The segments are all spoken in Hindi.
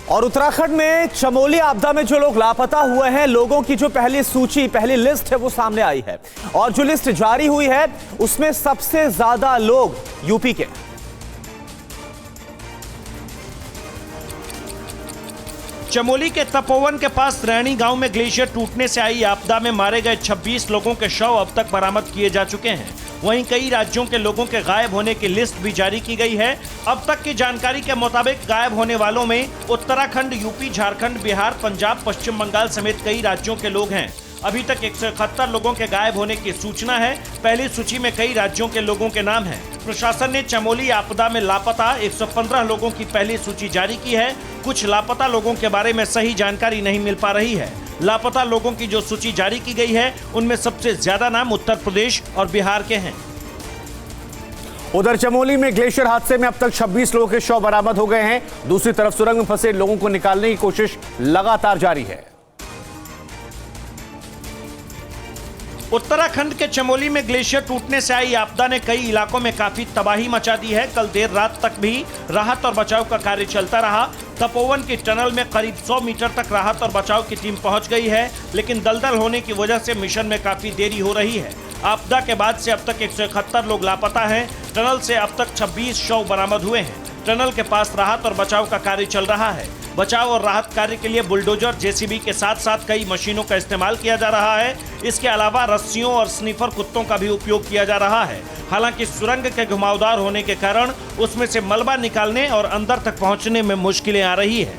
और उत्तराखंड में चमोली आपदा में जो लोग लापता हुए हैं, लोगों की जो पहली सूची, पहली लिस्ट है वो सामने आई है। और जो लिस्ट जारी हुई है उसमें सबसे ज्यादा लोग यूपी के। चमोली के तपोवन के पास रैणी गांव में ग्लेशियर टूटने से आई आपदा में मारे गए 26 लोगों के शव अब तक बरामद किए जा चुके हैं। वहीं कई राज्यों के लोगों के गायब होने की लिस्ट भी जारी की गई है। अब तक की जानकारी के मुताबिक गायब होने वालों में उत्तराखंड, यूपी, झारखंड, बिहार, पंजाब, पश्चिम बंगाल समेत कई राज्यों के लोग हैं। अभी तक 171 लोगों के गायब होने की सूचना है। पहली सूची में कई राज्यों के लोगों के नाम हैं। प्रशासन ने चमोली आपदा में लापता 115 लोगों की पहली सूची जारी की है। कुछ लापता लोगों के बारे में सही जानकारी नहीं मिल पा रही है। लापता लोगों की जो सूची जारी की गई है उनमें सबसे ज्यादा नाम उत्तर प्रदेश और बिहार के हैं। उधर चमोली में ग्लेशियर हादसे में अब तक 26 लोगों के शव बरामद हो गए हैं। दूसरी तरफ सुरंग में फंसे लोगों को निकालने की कोशिश लगातार जारी है। उत्तराखंड के चमोली में ग्लेशियर टूटने से आई आपदा ने कई इलाकों में काफी तबाही मचा दी है। कल देर रात तक भी राहत और बचाव का कार्य चलता रहा। तपोवन की टनल में करीब 100 मीटर तक राहत और बचाव की टीम पहुंच गई है, लेकिन दलदल होने की वजह से मिशन में काफी देरी हो रही है। आपदा के बाद से अब तक 171 लोग लापता हैं। टनल से अब तक 26 शव बरामद हुए हैं। टनल के पास राहत और बचाव का कार्य चल रहा है। बचाव और राहत कार्य के लिए बुलडोजर, जेसीबी के साथ साथ कई मशीनों का इस्तेमाल किया जा रहा है। इसके अलावा रस्सियों और स्नीफर कुत्तों का भी उपयोग किया जा रहा है। हालांकि सुरंग के घुमावदार होने के कारण उसमें से मलबा निकालने और अंदर तक पहुंचने में मुश्किलें आ रही है।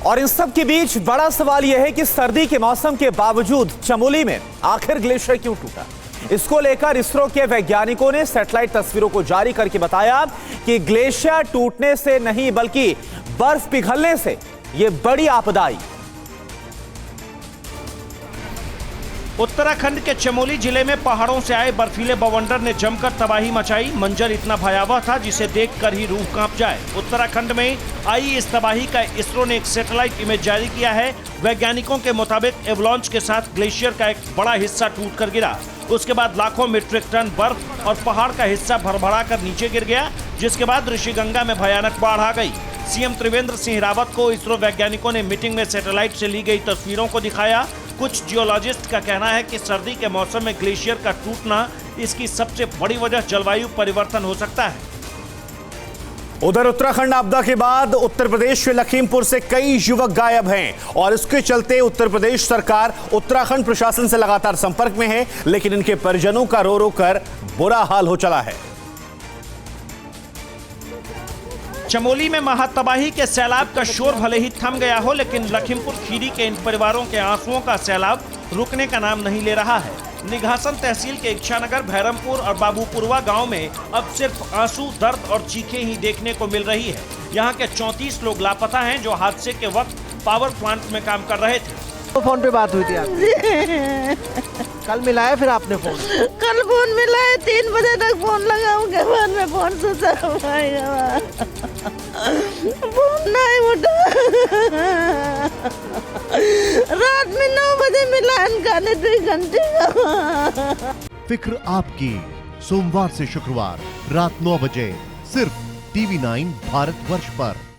और इन सब के बीच बड़ा सवाल यह है कि सर्दी के मौसम के बावजूद चमोली में आखिर ग्लेशियर क्यों टूटा। इसको लेकर इसरो के वैज्ञानिकों ने सैटेलाइट तस्वीरों को जारी करके बताया कि ग्लेशियर टूटने से नहीं बल्कि बर्फ पिघलने से यह बड़ी आपदा आई। उत्तराखंड के चमोली जिले में पहाड़ों से आए बर्फीले बवंडर ने जमकर तबाही मचाई। मंजर इतना भयावह था जिसे देखकर ही रूह कांप जाए। उत्तराखंड में आई इस तबाही का इसरो ने एक सैटेलाइट इमेज जारी किया है। वैज्ञानिकों के मुताबिक एवलांच के साथ ग्लेशियर का एक बड़ा हिस्सा टूटकर गिरा। उसके बाद लाखों मीट्रिक टन बर्फ और पहाड़ का हिस्सा भरभरा कर नीचे गिर गया, जिसके बाद ऋषिगंगा में भयानक बाढ़ आ गई। सीएम त्रिवेंद्र सिंह रावत को इसरो वैज्ञानिकों ने मीटिंग में सैटेलाइट से ली गई तस्वीरों को दिखाया। कुछ जियोलॉजिस्ट का कहना है कि सर्दी के मौसम में ग्लेशियर का टूटना इसकी सबसे बड़ी वजह जलवायु परिवर्तन हो सकता है। उधर उत्तराखंड आपदा के बाद उत्तर प्रदेश के लखीमपुर से कई युवक गायब हैं और इसके चलते उत्तर प्रदेश सरकार उत्तराखंड प्रशासन से लगातार संपर्क में है, लेकिन इनके परिजनों का रो रो कर बुरा हाल हो चला है। चमोली में महातबाही के सैलाब का शोर भले ही थम गया हो, लेकिन लखीमपुर खीरी के इन परिवारों के आंसुओं का सैलाब रुकने का नाम नहीं ले रहा है। निघासन तहसील के इच्छानगर, भैरमपुर और बाबूपुरवा गांव में अब सिर्फ आंसू, दर्द और चीखें ही देखने को मिल रही है। यहां के 34 लोग लापता हैं जो हादसे के वक्त पावर प्लांट में काम कर रहे थे। तो फोन पे बात हुई थी आपकी? कल मिलाया फिर आपने फोन? कल फोन मिलाया, 3 बजे तक फोन लगाऊंगे, बाद में फोन स्विच ऑफ आएगा। फोन नहीं उठा। रात में 9 बजे मिला, इनका 2 घंटे का। फिक्र आपकी, सोमवार से शुक्रवार रात 9 बजे सिर्फ TV9 भारतवर्ष पर।